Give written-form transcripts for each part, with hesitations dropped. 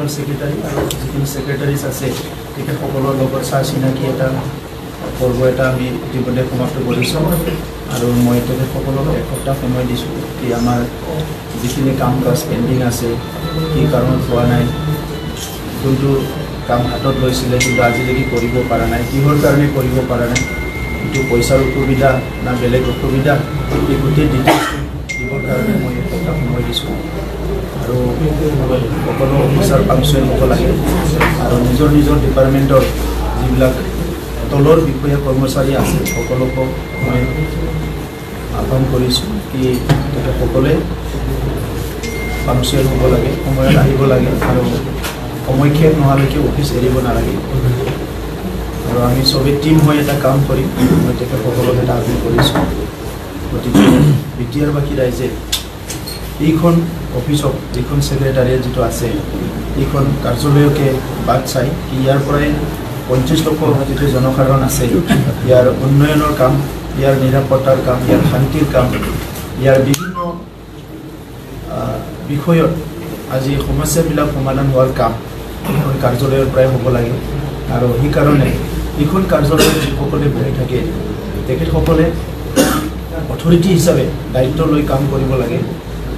general secretary আৰু যিখিনি ছেক্ৰেটাৰীজ আছে তেখেতসকলৰ লগত চাহ চিনাকি এটা পৰ্ব এটা আমি ইতিমধ্যে সমাপ্ত কৰিছোঁ আৰু মই তেখেতসকলক এসপ্তাহ সময় দিছোঁ কি আমাৰ যিখিনি কাম কাজ পেণ্ডিং আছে কি কাৰণত হোৱা নাই কোনটো কাম হাতত লৈছিলে কিন্তু আজিলৈকে কৰিব পৰা নাই কিহৰ কাৰণে কৰিব পৰা নাই এইটো পইচাৰ অসুবিধা না বেলেগ অসুবিধা এই গোটেই ডিটেইলছটো দিবৰ কাৰণে মই এসপ্তাহ সময় দিছোঁ আৰু সকলো অফিচাৰ পাংচুৱেল হ'ব লাগে আৰু নিজৰ নিজৰ ডিপাৰ্টমেণ্টৰ যিবিলাক তলৰ বিষয়া কৰ্মচাৰী আছে সকলোকে মই আহ্বান কৰিছোঁ কি তেখেতসকলে পাংচুৱেল হ'ব লাগে সময়ত আহিব লাগে আৰু সময় শেষ নোহোৱালৈকে অফিচ এৰিব নালাগে আৰু আমি চবেই টিম হৈ এটা কাম কৰিম মই তেখেতসকলক এটা আহ্বান কৰিছোঁ গতিকে বিটিআৰবাসী ৰাইজে এইখন অফিচক এইখন ছেক্ৰেটাৰিয়েট যিটো আছে এইখন কাৰ্যালয়কে বাদ চাই ইয়াৰ পৰাই 25 লক্ষ যিটো জনসাধাৰণ আছে ইয়াৰ উন্নয়নৰ কাম ইয়াৰ নিৰাপত্তাৰ কাম ইয়াৰ শান্তিৰ কাম ইয়াৰ বিভিন্ন বিষয়ত আজি সমস্যাবিলাক সমাধান হোৱাৰ কাম এইখন কাৰ্যালয়ৰ পৰাই হ'ব লাগে আৰু সেইকাৰণে এইখন কাৰ্যালয়ত যিসকলে বহি থাকে তেখেতসকলে অথৰিটি হিচাপে দায়িত্ব লৈ কাম কৰিব লাগে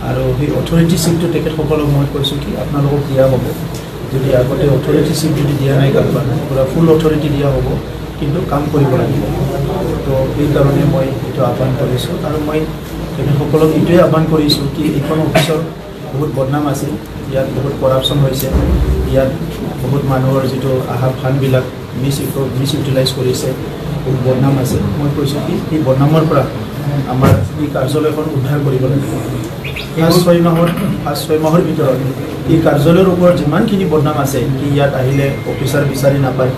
আৰু সেই অথৰিটি চিটটো তেখেতসকলক মই কৈছোঁ কি আপোনালোকক দিয়া হ'ব যদি আগতে অথৰিটি চিট যদি দিয়া নাই কাৰোবাৰ পূৰা ফুল অথৰিটি দিয়া হ'ব কিন্তু কাম কৰিব লাগিব তো সেইকাৰণে মই এইটো আহ্বান কৰিছোঁ আৰু মই তেখেতসকলক এইটোৱে আহ্বান কৰিছোঁ কি এইখন অফিচৰ বহুত বদনাম আছে ইয়াত বহুত কৰাপশ্যন হৈছে ইয়াত বহুত মানুহৰ যিটো আহা ফাণ্ডবিলাক মিছ ইউটিলাইজ কৰিছে বহুত বদনাম আছে মই কৈছোঁ কি এই বদনামৰ পৰা আমাৰ এই কাৰ্যালয়খন উদ্ধাৰ কৰিব লাগিব ফাৰ্ষ্ট 6 মাহৰ ভিতৰত এই কাৰ্যালয়ৰ ওপৰত যিমানখিনি বদনাম আছে কি ইয়াত আহিলে অফিচাৰ বিচাৰি নাপায়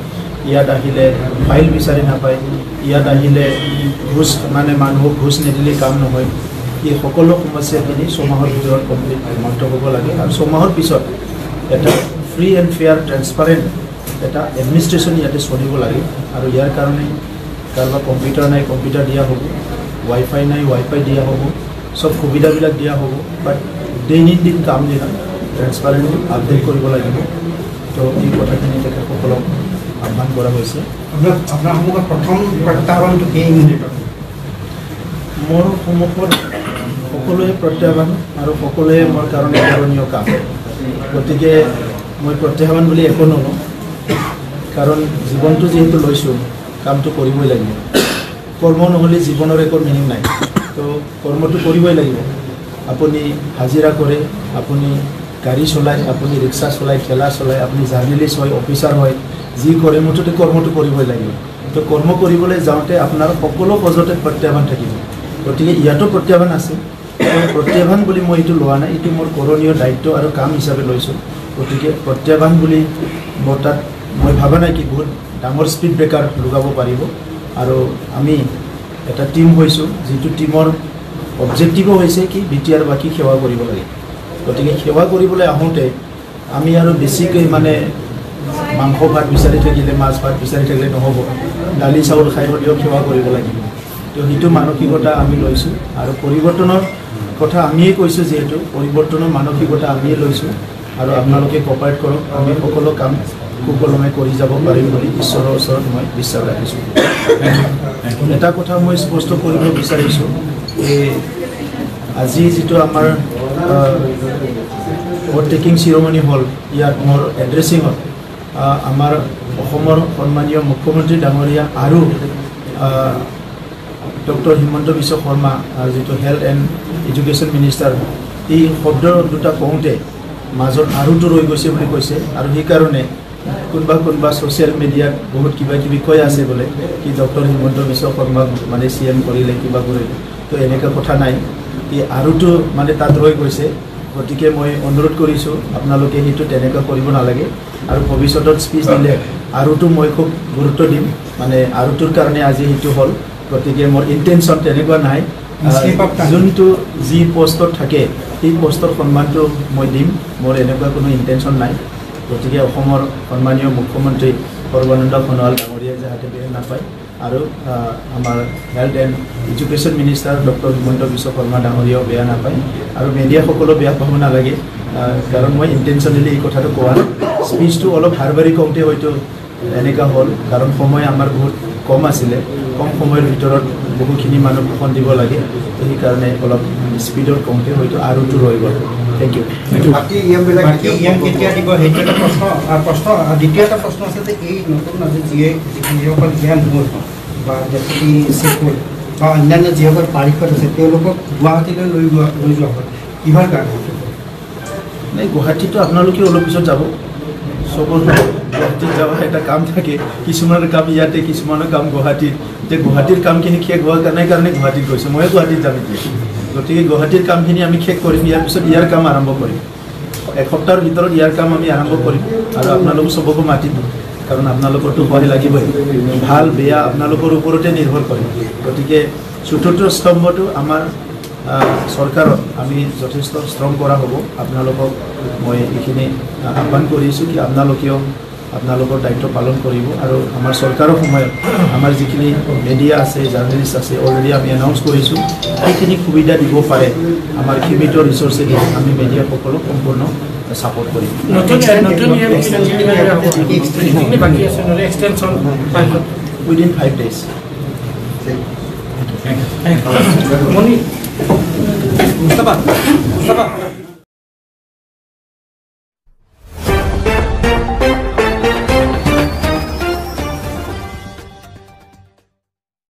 ইয়াত আহিলে ফাইল বিচাৰি নাপায় ইয়াত আহিলে ঘুষ মানে মানুহক ঘুষ নিদিলে কাম নহয় এই সকলো সমস্যাখিনি 6 মাহৰ ভিতৰত কমপ্লিট সমাপ্ত হ'ব লাগে আৰু 6 মাহৰ পিছত এটা ফ্ৰী এণ্ড ফেয়াৰ ট্ৰেন্সপাৰেণ্ট এটা এডমিনিষ্ট্ৰেশ্যন ইয়াতে চলিব লাগে আৰু ইয়াৰ কাৰণে কাৰোবাৰ কম্পিউটাৰ নাই কম্পিউটাৰ দিয়া হ'ব ৱাইফাই নাই ৱাইফাই দিয়া হ'ব সব সুবিধাবিলাক দিয়া হ'ব বাট দৈনন্দিন কাম দিনা ট্ৰেন্সপাৰেণ্টলি আপডেট কৰিব লাগিব তো এই কথাখিনি তেখেতসকলক আহ্বান কৰা হৈছে আপোনাৰ সন্মুখত প্ৰথম প্ৰত্যাহ্বানটো কি মোৰ সন্মুখত সকলোৱে প্ৰত্যাহ্বান আৰু সকলোৱে মোৰ কাৰণে কৰণীয় কাম গতিকে মই প্ৰত্যাহ্বান বুলি একো নলওঁ কাৰণ জীৱনটো যিহেতু লৈছোঁ কামটো কৰিবই লাগিব কৰ্ম নহ'লে জীৱনৰ একো মিনিং নাই তো কৰ্মটো কৰিবই লাগিব আপুনি হাজিৰা কৰে আপুনি গাড়ী চলায় আপুনি ৰিক্সা চলায় ঠেলা চলায় আপুনি জাৰ্নেলিষ্ট হয় অফিচাৰ হয় যি কৰে মুঠতে কৰ্মটো কৰিবই লাগিব তো কৰ্ম কৰিবলৈ যাওঁতে আপোনাৰ সকলো পৰ্যায়তে প্ৰত্যাহ্বান থাকিব গতিকে ইয়াতো প্ৰত্যাহ্বান আছে প্ৰত্যাহ্বান বুলি মই এইটো লোৱা নাই এইটো মোৰ কৰণীয় দায়িত্ব আৰু কাম হিচাপে লৈছোঁ গতিকে প্ৰত্যাহ্বান বুলি মোৰ তাত মই ভাবা নাই কি বহুত ডাঙৰ স্পীড ব্ৰেকাৰ লগাব পাৰিব আৰু আমি এটা টিম হৈছোঁ যিটো টিমৰ অবজেক্টিভো হৈছে কি বিটিআৰবাসী সেৱা কৰিব লাগে গতিকে সেৱা কৰিবলৈ আহোঁতে আমি আৰু বেছিকৈ মানে মাংস ভাত বিচাৰি থাকিলে মাছ ভাত বিচাৰি থাকিলে নহ'ব দালি চাউল খাই হ'লেও সেৱা কৰিব লাগিব তো সেইটো মানসিকতা আমি লৈছোঁ আৰু পৰিৱৰ্তনৰ কথা আমিয়ে কৈছোঁ যিহেতু পৰিৱৰ্তনৰ মানসিকতা আমিয়ে লৈছোঁ আৰু আপোনালোকে কপাৰেট কৰক আমি সকলো কাম সুকলমে কৰি যাব পাৰিম বুলি ঈশ্বৰৰ ওচৰত মই বিশ্বাস ৰাখিছোঁ এটা কথা মই স্পষ্ট কৰিব বিচাৰিছোঁ এই আজি যিটো আমাৰ অভাৰটেকিং চিৰমনি হ'ল ইয়াত মোৰ এড্ৰেছিঙত আমাৰ অসমৰ সন্মানীয় মুখ্যমন্ত্ৰী ডাঙৰীয়া আৰু ডক্টৰ হিমন্ত বিশ্ব শৰ্মা যিটো হেল্থ এণ্ড এডুকেশ্যন মিনিষ্টাৰ এই শব্দ দুটা কওঁতে মাজত আৰুটো ৰৈ গৈছে বুলি কৈছে আৰু সেইকাৰণে কোনোবা ছ'চিয়েল মিডিয়াত বহুত কিবা কিবি কৈ আছে বোলে কি ডক্টৰ হিমন্ত বিশ্ব শৰ্মাক মানে CM কৰিলে কিবা কৰিলে তো এনেকুৱা কথা নাই এই আৰুটো মানে তাত ৰৈ গৈছে গতিকে মই অনুৰোধ কৰিছোঁ আপোনালোকে সেইটো তেনেকুৱা কৰিব নালাগে আৰু ভৱিষ্যতত স্পীচ দিলে আৰুটো মই খুব গুৰুত্ব দিম মানে আৰুটোৰ কাৰণে আজি সেইটো হ'ল গতিকে মোৰ ইণ্টেনশ্যন তেনেকুৱা নাই যোনটো যি পোষ্টত থাকে সেই পোষ্টৰ সন্মানটো মই দিম মোৰ এনেকুৱা কোনো ইণ্টেনশ্যন নাই গতিকে অসমৰ সন্মানীয় মুখ্যমন্ত্ৰী সৰ্বানন্দ সোণোৱাল ডাঙৰীয়াই যাতে বেয়া নাপায় আৰু আমাৰ health and education minister doctor Himanta Biswa Sarma ডাঙৰীয়াও বেয়া নাপায় আৰু মিডিয়াসকলেও বেয়া পাব নালাগে কাৰণ মই ইণ্টেনশ্যনেলি এই কথাটো কোৱা স্পীচটো অলপ হাৰবাৰী কওঁতে হয়তো এনেকুৱা হ'ল কাৰণ সময় আমাৰ বহুত কম আছিলে কম সময়ৰ ভিতৰত বহুখিনি মানুহ ভাষণ দিব লাগে তো সেইকাৰণে অলপ স্পীডত কওঁতে হয়তো আৰুটো ৰৈ গ'ল থেংক ইউ বাকী ইয়াম কেতিয়া দিব সেইটো এটা প্ৰশ্ন দ্বিতীয় এটা প্ৰশ্ন আছে যে এই নতুন আজি যিসকল ইয়াম হ'ল বা ডেপুটি চিফ হ'ল বা অন্যান্য যিসকল পাৰিষদ আছে তেওঁলোকক গুৱাহাটীলৈ লৈ যোৱা হ'ল কিহৰ কাৰণে নাই গুৱাহাটীতো আপোনালোকে অলপ পিছত যাব চবৰ গুৱাহাটীত যাব এটা কাম থাকে কিছুমানৰ কাম ইয়াতে কিছুমানৰ কাম গুৱাহাটীত যে গুৱাহাটীৰ কামখিনি শেষ হোৱাৰ কাৰণে গুৱাহাটীত গৈছোঁ ময়ো গুৱাহাটীত যাম এতিয়া গতিকে গুৱাহাটীৰ কামখিনি আমি শেষ কৰিম ইয়াৰ পিছত ইয়াৰ কাম আৰম্ভ কৰিম এসপ্তাহৰ ভিতৰত ইয়াৰ কাম আমি আৰম্ভ কৰিম আৰু আপোনালোক চবকো মাতিম কাৰণ আপোনালোকৰতো সহায় লাগিবই ভাল বেয়া আপোনালোকৰ ওপৰতে নিৰ্ভৰ কৰিম গতিকে চতুৰ্থ স্তম্ভটো আমাৰ চৰকাৰত আমি যথেষ্ট ষ্ট্ৰং কৰা হ'ব আপোনালোকক মই এইখিনি আহ্বান কৰিছোঁ কি আপোনালোকেও আপোনালোকৰ দায়িত্ব পালন কৰিব আৰু আমাৰ চৰকাৰৰ সময়ত আমাৰ যিখিনি মিডিয়া আছে জাৰ্নেলিষ্ট আছে অলৰেডি আমি এনাউন্স কৰিছোঁ সেইখিনি সুবিধা দিব পাৰে আমাৰ সীমিত ৰিচোৰ্চেদি আমি মিডিয়াসকলক সম্পূৰ্ণ ছাপোৰ্ট কৰিম উইদিন 5 days Mustafa